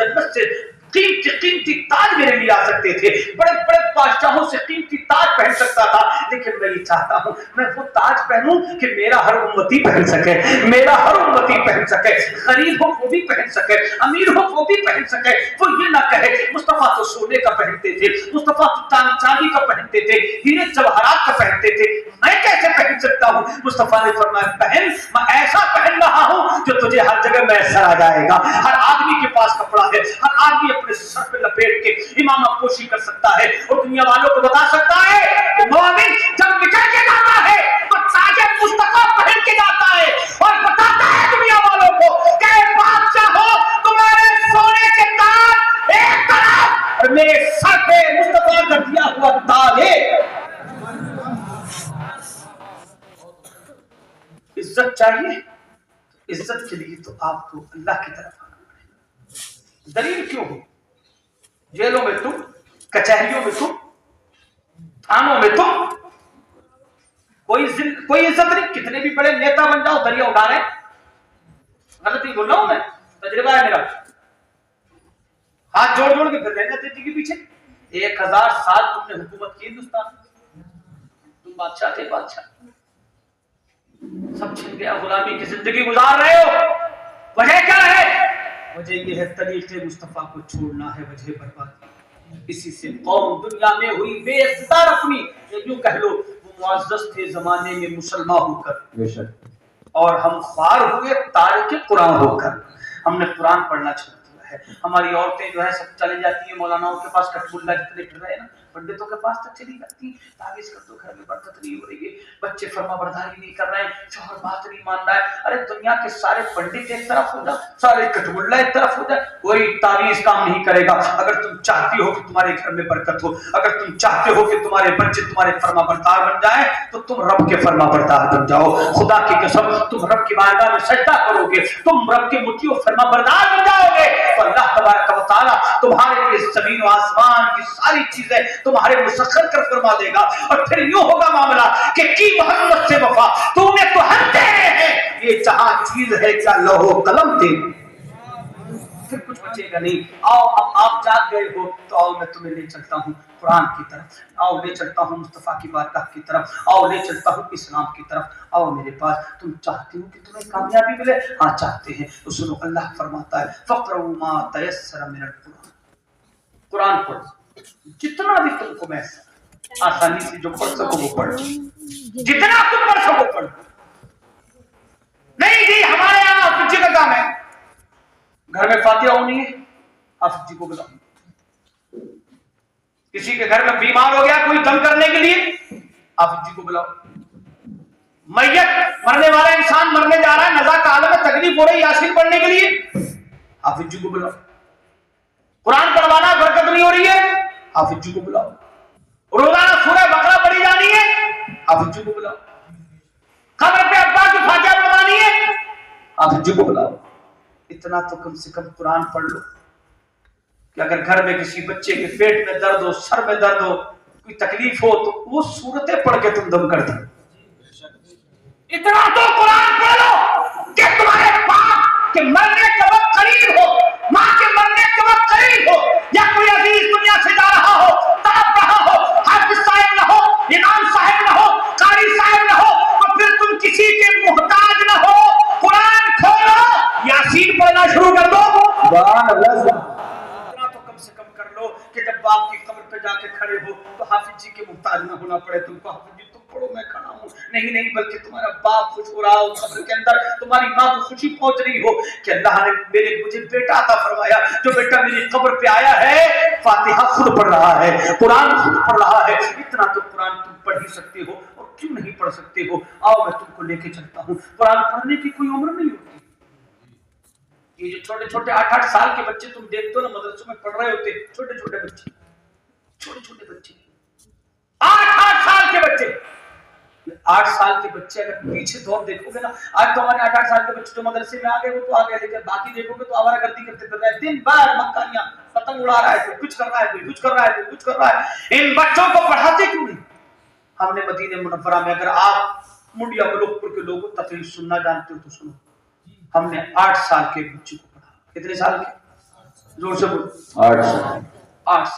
जन्नत से कीमती ताज मेरे लिए आ सकते थे, बड़े बड़े बादशाहों से कीमती ताज पहन सकता था, लेकिन मैं ये चाहता हूँ मैं वो ताज पहनूं कि मेरा हर उम्मती पहन सके, मेरा हर उम्मती पहन सके, गरीब हो वो भी पहन सके, अमीर हो वो भी पहन सके। वो ये ना कहे मुस्तफा तो सोने का पहनते थे, मुस्तफा तो चांदी का पहनते थे, हीरे जवाहरात का पहनते थे, मैं कैसे पहन सकता हूँ? मुस्तफा ने फरमाया बहन मैं ऐसा पहन रहा हूँ जो तुझे हर जगह मैसर आ जाएगा। हर आदमी के पास कपड़ा है, हर आदमी अपने सर पे लपेट के इमाम पोशी कर सकता है और दुनिया वालों को बता सकता है कि मोमिन जब निकल के जाता है तो ताजे मुस्तफा पहन के जाता है और बताता है दुनिया वालों को कि बादशाह हो तुम्हारे सोने के ताज एक तरफ और मेरे सर पे मुस्तफा का दिया हुआ ताज है। इज्जत चाहिए, इज्जत के लिए तो आपको अल्लाह की तरफ आना पड़ेगा। दलील क्यों हो? जेलों में तुम, कचहरियों में तुम, थानों में तुम, कोई इज्जत नहीं। कितने भी बड़े नेता बन जाओ दरिया उड़ा रहे। गलती बोल रहा हूं मैं, तजुर्बा है मेरा। हाथ जोड़ जोड़ के फिर रहना तेजी के पीछे। 1000 साल तुमने हुकूमत की हिंदुस्तान, तुम बादशाह थे, बादशाह सब छिन गया, गुलामी की जिंदगी गुजार रहे हो। वजह क्या है? वजह यह है तरीके मुस्तफा को छोड़ना है, वजह बर्बादी। इसी से कौम दुनिया में हुई बेइज्जत अपनी, यूं कह लो वो मुअज़्ज़ज़ थे जमाने में मुसलमान होकर, और हम ख्वार हुए तारिक कुरान होकर। हमने कुरान पढ़ना छोड़ दिया है। हमारी औरतें जो है सब चली जाती है मौलानाओं के पास, कटबुल्ला जितने फिर रहे ना, पंडितों के पास तक चली जाती, ताबीज कर दो, घर में बरकत नहीं हो रही है, बच्चे फर्मा बरदारी नहीं कर रहे हैं, शौहर बात नहीं मान रहा है। अरे दुनिया के सारे पंडित एक तरफ हो जाए, सारे कटबुल्ला एक तरफ हो जाए, कोई ताबीज काम नहीं करेगा। अगर तुम चाहती हो कि तुम्हारे घर में बरकत हो, अगर तुम चाहते हो कि तुम्हारे बच्चे तुम्हारे फर्मा बरदार बन जाए, तो तुम रब के फर्मा बरदार बन जाओ। खुदा की कसम, तुम रब की बारगाह में सजदा करोगे, तुम रब के मुतियों फर्मा बरदार बन जाओगे, तो अल्लाह तबारक व तआला तुम्हारे लिए ज़मीन व आसमान की सारी चीजें तुम्हारे मुसख्खर कर फरमा देगा। और फिर यूं होगा मामला कि की मोहम्मद से वफा तूने तो हम दे हैं, ये जहां चीज है क्या लौह कलम दे, फिर कुछ बचेगा नहीं। आओ अब आप जाग गए हो तो आओ मैं तुम्हें ले चलता हूँ कुरान की तरफ, आओ ले चलता हूँ मुस्तफा की बारगाह की तरफ, आओ ले चलता हूँ इस्लाम की तरफ, आओ मेरे पास। तुम चाहते हो कि तुम्हें कामयाबी मिले? हाँ चाहते हैं तो सुनो, अल्लाह फरमाता है फ़क़रऊ मा तयस्सर मिनल कुरान, कुरान पढ़ो जितना भी तुमको मैसर, आसानी से जो पढ़ सको वो पढ़ो, जितना तुम पढ़ सको पढ़ो। नहीं जी हमारे यहाँ हाफिज जी का काम है, घर में फातिहा होनी है, हाफिज जी को बुलाओ। किसी के घर में बीमार हो गया कोई दम करने के लिए, हाफिज जी को बुलाओ। मैयत मरने वाला इंसान मरने जा रहा है, नज़ा का आलम में तकलीफ हो रही यासीन पढ़ने के लिए, हाफिज जी को बुलाओ। कुरान पढ़वाना बरकत नहीं हो रही है, हाफिज जी को बुलाओ। रोजाना सूरह बकरा पढ़ी जानी है, हाफिज जी को बुलाओ। खबर पे अब्बा की फातिहा पढ़वानी है, हाफिज जी को बुलाओ। इतना तो कम से कम कुरान पढ़ लो कि अगर घर में किसी बच्चे के पेट में दर्द हो, सर में दर्द हो, कोई तकलीफ हो, तो वो सूरतें पढ़ के तुम दम कर दो। इतना तो कुरान पढ़ लो कि तुम्हारे बाप के मरने के वक्त करीब हो, माँ के मरने के वक्त करीब हो, या कोई अजीज दुनिया से जा रहा हो, तड़प रहा हो, हाफिज साहब न हो, इमाम साहब न हो, कारी साहब न हो, और फिर तुम किसी के मुहताज न हो, कुरान खोलो, यासीन पढ़ना शुरू कर दो। इतना तो कम से कम कर लो कि जब बाप की कब्र पे जाके खड़े हो तो हाफिज जी के मुहताज न होना पड़े तुमको। हाफिज जी तुम पढ़ो मैं खड़ा हूँ, नहीं बल्कि तुम्हारा बाप खुश हो रहा हो कब्र के अंदर, तुम्हारी माँ को खुशी पहुंच रही हो कि अल्लाह ने मुझे बेटा अता फरमाया, जो बेटा मेरी कब्र पे आया है फातिहा खुद पढ़ रहा है, कुरान खुद पढ़ रहा है। इतना तो कुरान तुम पढ़ ही सकते हो, और क्यों नहीं पढ़ सकते हो? आओ मैं तुमको लेके चलता हूँ। कुरान पढ़ने की कोई उम्र नहीं होती। ये जो छोटे छोटे 8-8 साल के बच्चे तुम देखते हो ना मदरसों में पढ़ रहे होते, छोटे छोटे बच्चे 8-8 साल के बच्चे, 8 साल के बच्चे अगर पीछे दौर देखोगे ना, आज तो हमारे 8-8 साल के बच्चे जो मदरसे में आ गए वो तो आ गए, लेकिन बाकी देखोगे तो आवारागर्दी करते फिर रहे हैं, दिन भर मक्कानियां पतंग उड़ा रहा है, कोई कुछ कर रहा है, कोई कुछ कर रहा है, कोई कुछ कर रहा है। इन बच्चों को पढ़ाते क्यों नहीं? हमने मदीने मुनव्वरा में, अगर आप मुंडिया मुलुकपुर के लोगों तकरीर सुनना जानते हो तो सुनो, हमने 8 साल के बच्चे को पढ़ा। कितने साल के? जोर से बोल। 8 साल। 8